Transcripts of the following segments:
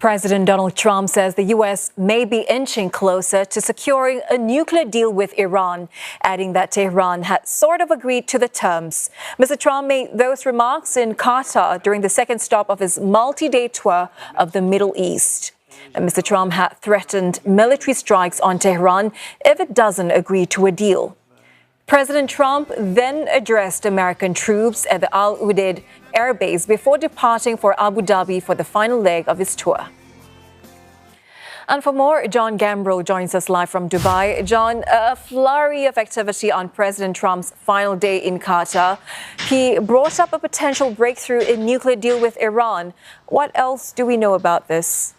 President Donald Trump says the U.S. may be inching closer to securing a nuclear deal with Iran, adding that Tehran had sort of agreed to the terms. Mr. Trump made those remarks in Qatar during the second stop of his multi-day tour of the Middle East. And Mr. Trump had threatened military strikes on Tehran if it doesn't agree to a deal. President Trump then addressed American troops at the Al Udeid Air Base before departing for Abu Dhabi for the final leg of his tour. And for more, Jon Gambrell joins us live from Dubai. John, a flurry of activity on President Trump's final day in Qatar. He brought up a potential breakthrough in nuclear deal with Iran. What else do we know about this?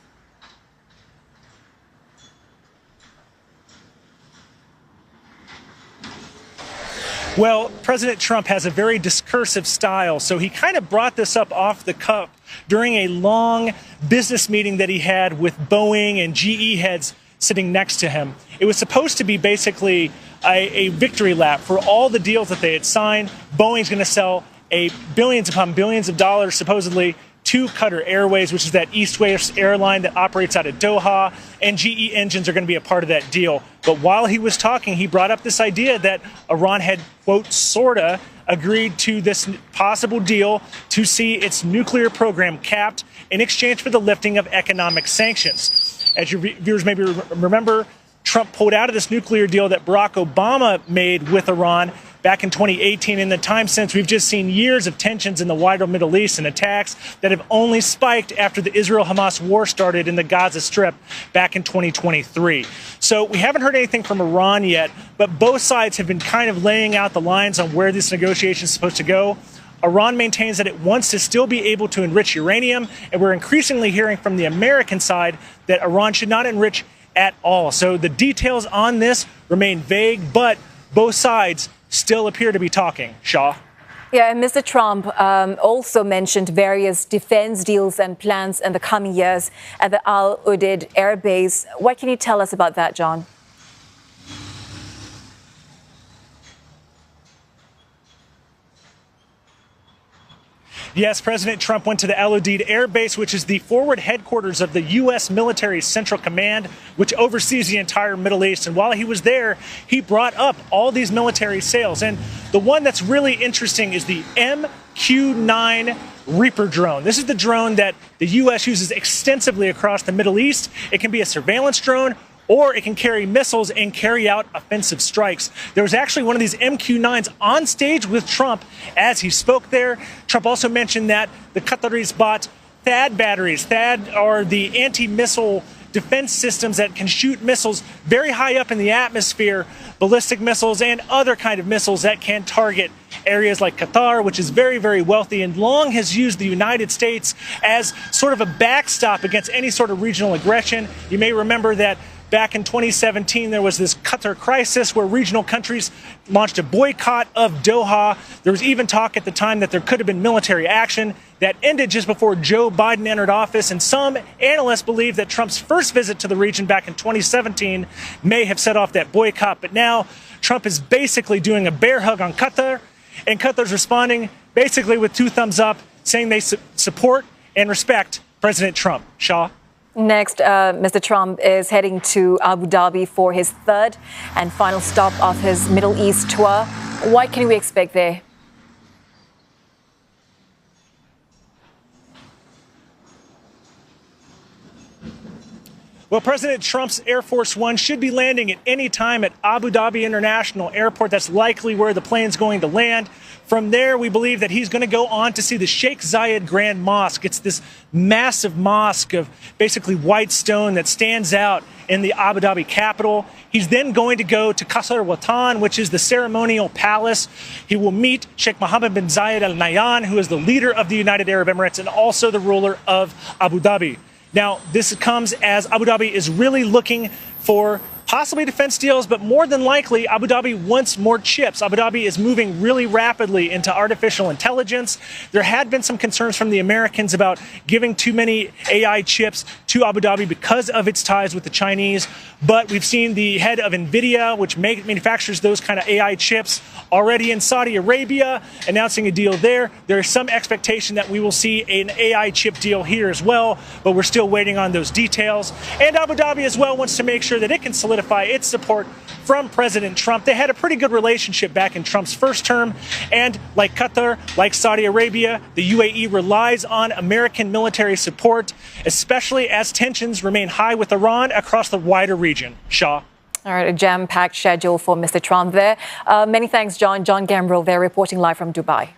Well, President Trump has a very discursive style, so he kind of brought this up off the cuff during a long business meeting that he had with Boeing and GE heads sitting next to him. It was supposed to be basically a victory lap for all the deals that they had signed. Boeing's going to sell billions upon billions of dollars, supposedly, to Qatar Airways, which is that East-West airline that operates out of Doha, and GE engines are going to be a part of that deal. But while he was talking, he brought up this idea that Iran had, quote, sorta agreed to this possible deal to see its nuclear program capped in exchange for the lifting of economic sanctions. As your viewers maybe remember, Trump pulled out of this nuclear deal that Barack Obama made with Iran back in 2018. In the time since, we've just seen years of tensions in the wider Middle East and attacks that have only spiked after the Israel-Hamas war started in the Gaza Strip back in 2023. So we haven't heard anything from Iran yet, but both sides have been kind of laying out the lines on where this negotiation is supposed to go. Iran maintains that it wants to still be able to enrich uranium, and we're increasingly hearing from the American side that Iran should not enrich at all. So the details on this remain vague, but both sides still appear to be talking. Shah? Yeah, and Mr. Trump also mentioned various defense deals and plans in the coming years at the Al Udeid Air Base. What can you tell us about that, John? Yes, President Trump went to the Al Udeid Air Base, which is the forward headquarters of the U.S. military Central Command, which oversees the entire Middle East. And while he was there, he brought up all these military sales. And the one that's really interesting is the MQ-9 Reaper drone. This is the drone that the U.S. uses extensively across the Middle East. It can be a surveillance drone, or it can carry missiles and carry out offensive strikes. There was actually one of these MQ-9s on stage with Trump as he spoke there. Trump also mentioned that the Qataris bought THAAD batteries. THAAD are the anti-missile defense systems that can shoot missiles very high up in the atmosphere, ballistic missiles and other kind of missiles that can target areas like Qatar, which is very, very wealthy and long has used the United States as sort of a backstop against any sort of regional aggression. You may remember that back in 2017, there was this Qatar crisis where regional countries launched a boycott of Doha. There was even talk at the time that there could have been military action. That ended just before Joe Biden entered office, and some analysts believe that Trump's first visit to the region back in 2017 may have set off that boycott. But now Trump is basically doing a bear hug on Qatar, and Qatar's responding basically with two thumbs up, saying they support and respect President Trump. Shah? Next, Mr. Trump is heading to Abu Dhabi for his third and final stop of his Middle East tour. What can we expect there? Well, President Trump's Air Force One should be landing at any time at Abu Dhabi International Airport. That's likely where the plane's going to land. From there, we believe that he's going to go on to see the Sheikh Zayed Grand Mosque. It's this massive mosque of basically white stone that stands out in the Abu Dhabi capital. He's then going to go to Qasr Watan, which is the ceremonial palace. He will meet Sheikh Mohammed bin Zayed Al Nahyan, who is the leader of the United Arab Emirates and also the ruler of Abu Dhabi. Now, this comes as Abu Dhabi is really looking for possibly defense deals, but more than likely, Abu Dhabi wants more chips. Abu Dhabi is moving really rapidly into artificial intelligence. There had been some concerns from the Americans about giving too many AI chips to Abu Dhabi because of its ties with the Chinese. But we've seen the head of NVIDIA, which manufactures those kind of AI chips, already in Saudi Arabia, announcing a deal there. There is some expectation that we will see an AI chip deal here as well, but we're still waiting on those details. And Abu Dhabi as well wants to make sure that it can solidify its support from President Trump. They had a pretty good relationship back in Trump's first term, and like Qatar, like Saudi Arabia, the UAE relies on American military support, especially as tensions remain high with Iran across the wider region. Shaw. All right, a jam-packed schedule for Mr. Trump there. Many thanks, Jon. Jon Gambrell there reporting live from Dubai.